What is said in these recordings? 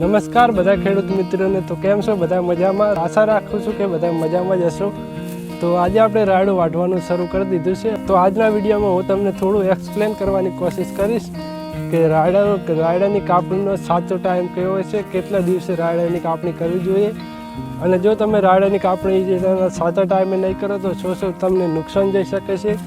નમસ્કાર બધા ખેડૂત મિત્રોને. તો કેમ છો બધા? મજામાં? આશા રાખું છું કે બધા મજામાં જ હશો. તો આજે આપણે રાયડું વાઢવાનું શરૂ કરી દીધું છે. તો આજના વિડીયોમાં હું તમને થોડું એક્સપ્લેન કરવાની કોશિશ કરીશ કે રાયડાની કાપણીનો સાચો ટાઈમ કયો હોય છે, કેટલા દિવસે રાયડાની કાપણી કરવી જોઈએ, અને જો તમે રાયડાની કાપણી સાચા ટાઈમે નહીં કરો તો શું તમને નુકસાન જઈ શકે છે.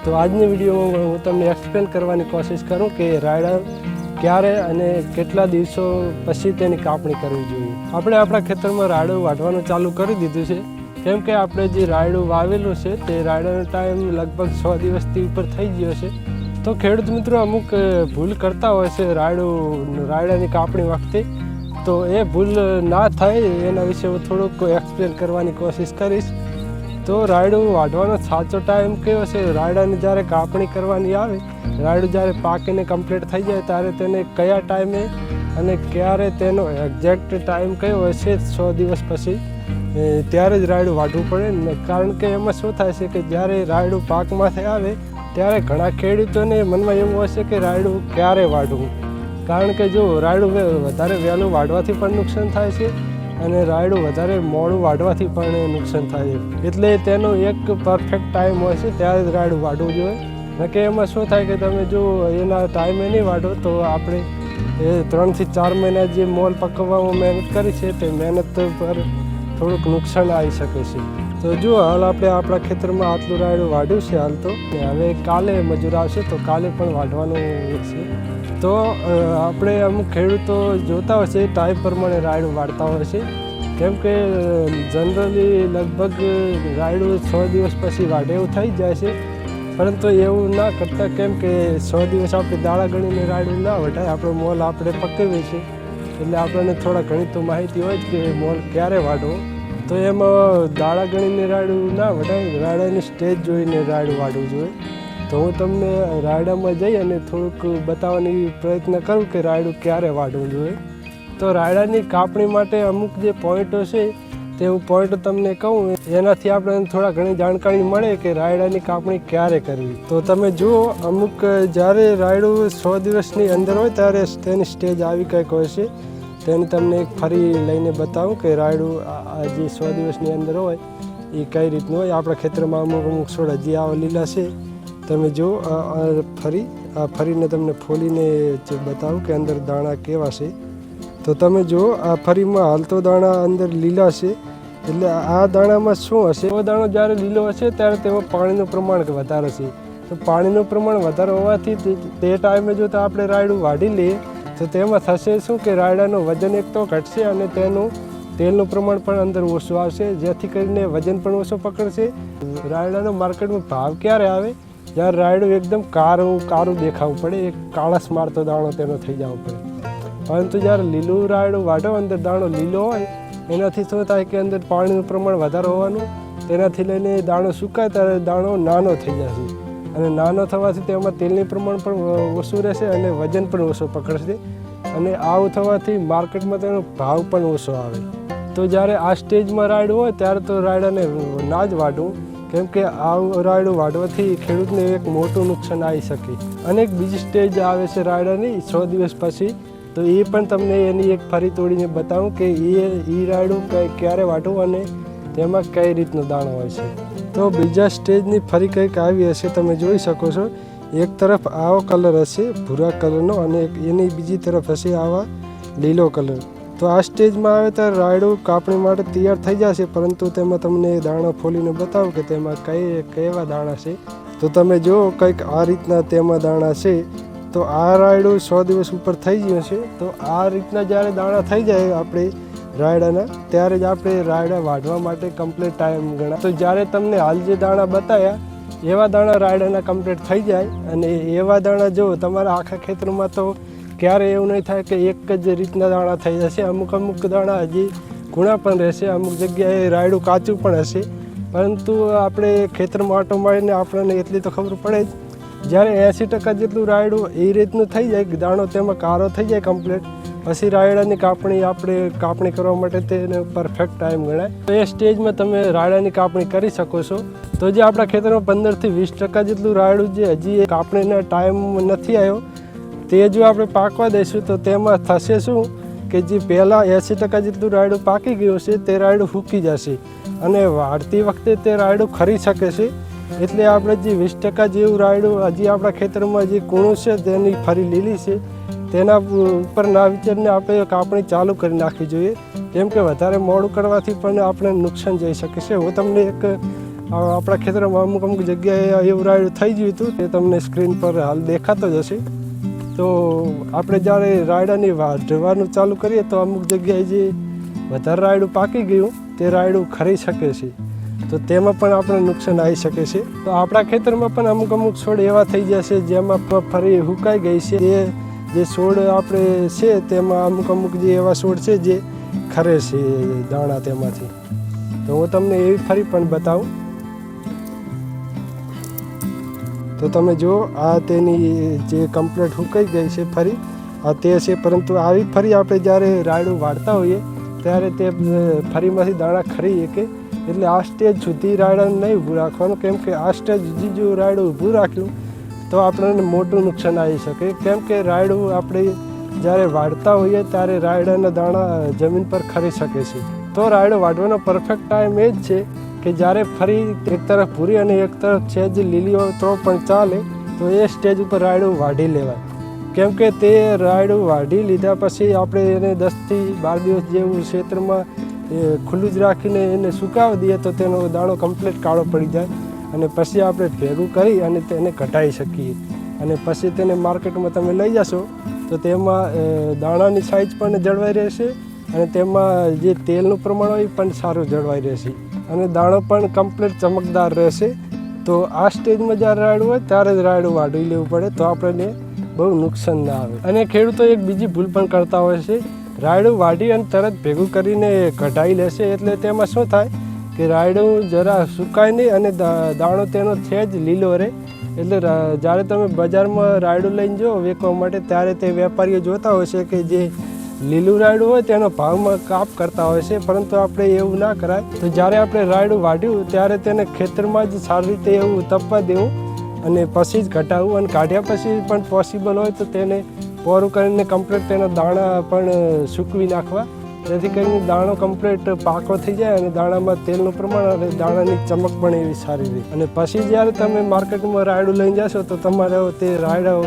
તો આજની વિડીયોમાં હું તમને એક્સપ્લેન કરવાની કોશિશ કરું કે રાયડા ક્યારે અને કેટલા દિવસો પછી તેની કાપણી કરવી જોઈએ. આપણે આપણા ખેતરમાં રાયડું વાઢવાનું ચાલુ કરી દીધું છે, કેમ કે આપણે જે રાયડું વાવેલું છે તે રાયડાનો ટાઈમ લગભગ 6 દિવસથી ઉપર થઈ ગયો છે. તો ખેડૂત મિત્રો અમુક ભૂલ કરતા હોય છે રાયડાની કાપણી વખતે. તો એ ભૂલ ના થાય એના વિશે હું થોડુંક એક્સપ્લેન કરવાની કોશિશ કરીશ. તો રાયડું વાઢવાનો સાચો ટાઈમ કયો છે? રાયડાની જ્યારે કાપણી કરવાની આવે, રાયડું જ્યારે પાકીને કમ્પ્લીટ થઈ જાય ત્યારે તેને કયા ટાઈમે અને ક્યારે તેનો એક્ઝેક્ટ ટાઈમ કયો હોય છે 100 દિવસ પછી ત્યારે જ રાયડું વાઢવું પડે. કારણ કે એમાં શું થાય છે કે જ્યારે રાયડું પાકમાંથી આવે ત્યારે ઘણા ખેડૂતોને મનમાં એવું હોય છે કે રાયડું ક્યારે વાઢવું. કારણ કે જો રાયડું વધારે વહેલું વાઢવાથી પણ નુકસાન થાય છે અને રાયડું વધારે મોડું વાઢવાથી પણ નુકસાન થાય છે. એટલે તેનો એક પરફેક્ટ ટાઈમ હોય છે ત્યારે જ રાયડું વાઢવું જોઈએ. કે એમાં શું થાય કે તમે જો એના ટાઈમે નહીં વાઢો તો આપણે 3 થી 4 મહિના જે મોલ પકવવામાં મહેનત કરી છે તે મહેનત પર થોડુંક નુકસાન આવી શકે છે. તો જો હાલ આપણે આપણા ખેતરમાં આટલું રાયડું વાઢ્યું છે હાલ તો, હવે કાલે મજૂર આવશે તો કાલે પણ વાઢવાનું છે. તો આપણે અમુક ખેડૂતો જોતા હોય છે ટાઈમ પ્રમાણે રાયડું વાઢતા હોય છે, કેમ કે જનરલી લગભગ રાયડું 6 દિવસ પછી વાઢે એવું થઈ જાય છે. પરંતુ એવું ના કરતા, કેમ કે 100 દિવસ આપણે દાડા ગણીને રાયડું ના વઢાય. આપણો મોલ આપણે પકવીએ છીએ એટલે આપણને થોડા ઘણી તો માહિતી હોય જ કે મોલ ક્યારે વાઢવો. તો એમાં દાડા ગણીને રાયડું ના વઢાય, રાયડાની સ્ટેજ જોઈને રાયડું વાઢવું જોઈએ. તો હું તમને રાયડામાં જઈ અને થોડુંક બતાવવાની પ્રયત્ન કરું કે રાયડું ક્યારે વાઢવું જોઈએ. તો રાયડાની કાપણી માટે અમુક જે પોઈન્ટો છે તે હું પોઈન્ટ તમને કહું, એનાથી આપણે થોડા ઘણી જાણકારી મળે કે રાયડાની કાપણી ક્યારે કરવી. તો તમે જુઓ, અમુક જ્યારે રાયડું 100 દિવસની અંદર હોય ત્યારે તેની સ્ટેજ આવી કંઈક હોય છે. તેને તમને એક ફરી લઈને બતાવું કે રાયડું જે 100 દિવસની અંદર હોય એ કઈ રીતનું હોય. આપણા ખેતરમાં અમુક છોડ હજી આવા લીલા છે. તમે જુઓ ફરીને તમને ફોલીને બતાવું કે અંદર દાણા કેવા છે. તો તમે જુઓ આ ફરીમાં હાલ તો દાણા અંદર લીલા છે, એટલે આ દાણામાં શું હશે? એવો દાણો જ્યારે લીલો હશે ત્યારે તેમાં પાણીનું પ્રમાણ વધારે છે. તો પાણીનું પ્રમાણ વધારે હોવાથી તે ટાઈમે જો તો આપણે રાયડું વાઢી લઈએ તો તેમાં થશે શું કે રાયડાનું વજન એક તો ઘટશે અને તેનું તેલનું પ્રમાણ પણ અંદર ઓછું આવશે, જેથી કરીને વજન પણ ઓછો પકડશે. રાયડાનો માર્કેટમાં ભાવ ક્યારે આવે? જ્યારે રાયડું એકદમ કારું દેખાવું પડે, એક કાળસ મારતો દાણો તેનો થઈ જવો પડે. પરંતુ જ્યારે લીલું રાયડું વાઢો, અંદર દાણો લીલો હોય, એનાથી શું થાય કે અંદર પાણીનું પ્રમાણ વધારે હોવાનું, તેનાથી લઈને દાણો સુકાય ત્યારે દાણો નાનો થઈ જશે, અને નાનો થવાથી તેમાં તેલનું પ્રમાણ પણ ઓછું રહેશે અને વજન પણ ઓછો પકડશે, અને આવું થવાથી માર્કેટમાં તેનો ભાવ પણ ઓછો આવે. તો જ્યારે આ સ્ટેજમાં રાયડું હોય ત્યારે તો રાયડાને ના જ વાઢવું, કેમ કે આવું રાયડું વાઢવાથી ખેડૂતને એક મોટું નુકસાન આવી શકે. અને એક બીજી સ્ટેજ આવે છે રાયડાની 100 દિવસ પછી. તો એ પણ તમને એની એક ફરી તોડીને બતાવું કે એ રાયડું ક્યારે વાઢવું અને તેમાં કઈ રીતનો દાણો હોય છે. તો બીજા સ્ટેજની ફરી કંઈક આવી હશે, તમે જોઈ શકો છો. એક તરફ આવો કલર હશે ભૂરા કલરનો અને એની બીજી તરફ હશે આવા લીલો કલર. તો આ સ્ટેજમાં આવે ત્યારે રાયડું કાપણી માટે તૈયાર થઈ જશે, પરંતુ તેમાં તમને દાણો ફોલીને બતાવું કે તેમાં કેવા દાણા છે. તો તમે જુઓ કંઈક આ રીતના તેમાં દાણા છે. તો આ રાયડું 100 દિવસ ઉપર થઈ ગયું છે. તો આ રીતના જ્યારે દાણા થઈ જાય આપણે રાયડાના, ત્યારે જ આપણે રાયડા વાઢવા માટે કમ્પ્લીટ ટાઈમ ગણાય. તો જ્યારે તમને હાલ જે દાણા બતાવ્યા એવા દાણા રાયડાના કમ્પ્લીટ થઈ જાય, અને એવા દાણા જો તમારા આખા ખેતરમાં તો ક્યારે એવું નહીં થાય કે એક જ રીતના દાણા થઈ જશે. અમુક દાણા હજી ગુણા પણ રહેશે, અમુક જગ્યાએ રાયડું કાચું પણ હશે. પરંતુ આપણે ખેતરમાં આંટો મારીને આપણને એટલી તો ખબર પડે જ, જ્યારે 80% જેટલું રાયડું એ રીતનું થઈ જાય, દાણો તેમાં કારો થઈ જાય કમ્પ્લીટ, પછી રાયડાની કાપણી કરવા માટે તેને પરફેક્ટ ટાઈમ ગણાય. તો એ સ્ટેજમાં તમે રાયડાની કાપણી કરી શકો છો. તો જે આપણા ખેતરમાં 15 થી 20% જેટલું રાયડું જે હજી કાપણીના ટાઈમ નથી આવ્યો, તે જો આપણે પાકવા દઈશું તો તેમાં થશે શું કે જે પહેલાં 80% જેટલું રાયડું પાકી ગયું છે તે રાયડું સૂકી જશે અને વાઢતી વખતે તે રાયડું ખરી શકે છે. એટલે આપણે જે 20% જેવું રાયડું હજી આપણા ખેતરમાં જે કૂણું છે તેની ફરી લીલી છે તેના ઉપર ના વિચારને આપણે કાપણી ચાલુ કરી નાખવી જોઈએ, કેમ કે વધારે મોડું કરવાથી પણ આપણે નુકસાન જઈ શકે છે. હું તમને એક આપણા ખેતરમાં અમુક જગ્યાએ એવું રાયડું થઈ ગયું હતું તે તમને સ્ક્રીન પર હાલ દેખાતો જ હશે. તો આપણે જ્યારે રાયડાની વાઢવાનું ચાલુ કરીએ તો અમુક જગ્યાએ જે વધારે રાયડું પાકી ગયું તે રાયડું ખરી શકે છે, તો તેમાં પણ આપણે નુકસાન આવી શકે છે. તો આપણા ખેતરમાં પણ અમુક છોડ એવા થઈ જશે જેમાં ફરી હુકાઈ ગઈ છે. જે છોડ આપણે છે તેમાં અમુક જે એવા છોડ છે જે ખરે છે દાણા તેમાંથી. તો હું તમને એવી ફરી પણ બતાવું. તો તમે જુઓ આ તેની જે કમ્પ્લીટ હુકાઈ ગઈ છે ફરી આ તે છે, પરંતુ આવી ફરી આપણે જ્યારે રાયડું વાળતા હોઈએ ત્યારે તે ફરીમાંથી દાણા ખરી શકે. એટલે આ સ્ટેજ સુધી રાયડાને નહીં ઊભું રાખવાનું, કેમ કે આ સ્ટેજ સુધી જો રાયડું ઊભું રાખ્યું તો આપણને મોટું નુકસાન આવી શકે. કેમ કે રાયડું આપણે જ્યારે વાળતા હોઈએ ત્યારે રાયડાના દાણા જમીન પર ખરી શકે છે. તો રાયડું વાઢવાનો પરફેક્ટ ટાઈમ એ જ છે કે જ્યારે ફરી એક તરફ ભૂરી અને એક તરફ છે જે લીલી હોય તો પણ ચાલે, તો એ સ્ટેજ ઉપર રાયડું વાઢી લેવાય. કેમ કે તે રાયડું વાઢી લીધા પછી આપણે એને 10 થી 12 દિવસ જેવું ક્ષેત્રમાં ખુલ્લું જ રાખીને એને સુકાવી દઈએ તો તેનો દાણો કમ્પ્લીટ કાળો પડી જાય અને પછી આપણે ભેગું કરી અને તેને કઢાઈ શકીએ. અને પછી તેને માર્કેટમાં તમે લઈ જશો તો તેમાં દાણાની સાઇઝ પણ જળવાઈ રહેશે અને તેમાં જે તેલનું પ્રમાણ હોય પણ સારું જળવાઈ રહેશે અને દાણો પણ કમ્પ્લીટ ચમકદાર રહેશે. તો આ સ્ટેજમાં જ્યારે રાયડું હોય ત્યારે જ રાયડું વાઢી લેવું પડે, તો આપણને બહુ નુકસાન ના આવે. અને ખેડૂતો એક બીજી ભૂલ પણ કરતા હોય છે, રાયડું વાઢી અને તરત ભેગું કરીને કઢાઈ લેશે. એટલે તેમાં શું થાય કે રાયડું જરા સુકાય નહીં અને દાણો તેનો છે જ લીલો રહે. એટલે જ્યારે તમે બજારમાં રાયડું લઈને જાઓ વેચવા માટે ત્યારે તે વેપારીઓ જોતા હોય છે કે જે લીલું રાયડું હોય તેનો ભાવમાં કાપ કરતા હોય છે, પરંતુ આપણે એવું ના કરાય. તો જ્યારે આપણે રાયડું વાઢ્યું ત્યારે તેને ખેતરમાં જ સારી રીતે એવું તપવા દેવું અને પછી જ ઘટાડવું. અને કાઢ્યા પછી પણ પોસિબલ હોય તો તેને પોરું કરીને કમ્પ્લીટ તેના દાણા પણ સૂકવી નાખવા, જેથી કરીને દાણો કમ્પ્લીટ પાકો થઈ જાય અને દાણામાં તેલનું પ્રમાણ અને દાણાની ચમક પણ એવી સારી રહે. અને પછી જ્યારે તમે માર્કેટમાં રાયડું લઈને જશો તો તમારે તે રાયડો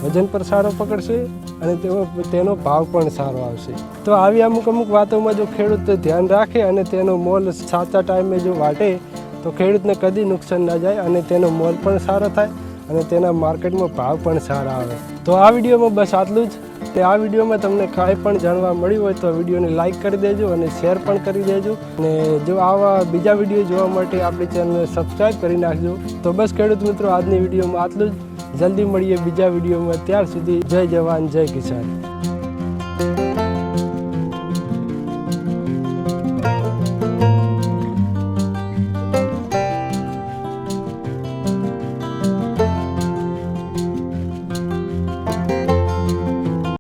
વજન પર સારો પકડશે અને તેનો ભાવ પણ સારો આવશે. તો આવી અમુક વાતોમાં જો ખેડૂત ધ્યાન રાખે અને તેનો મોલ સાચા ટાઈમે જો વાટે તો ખેડૂતને કદી નુકસાન ના જાય અને તેનો મોલ પણ સારો થાય અને તેના માર્કેટમાં ભાવ પણ સારા આવે. તો આ વિડીયોમાં બસ આટલું જ. આ વિડીયોમાં તમને કાંઈ પણ જાણવા મળ્યું હોય તો વિડીયોને લાઇક કરી દેજો અને શેર પણ કરી દેજો. અને જો આવા બીજા વિડીયો જોવા માટે આપણી ચેનલને સબસ્ક્રાઈબ કરી નાખજો. તો બસ ખેડૂત મિત્રો આજની વિડીયોમાં આટલું જ. જલ્દી મળીએ બીજા વિડીયોમાં. ત્યાર સુધી જય જવાન જય કિસાન.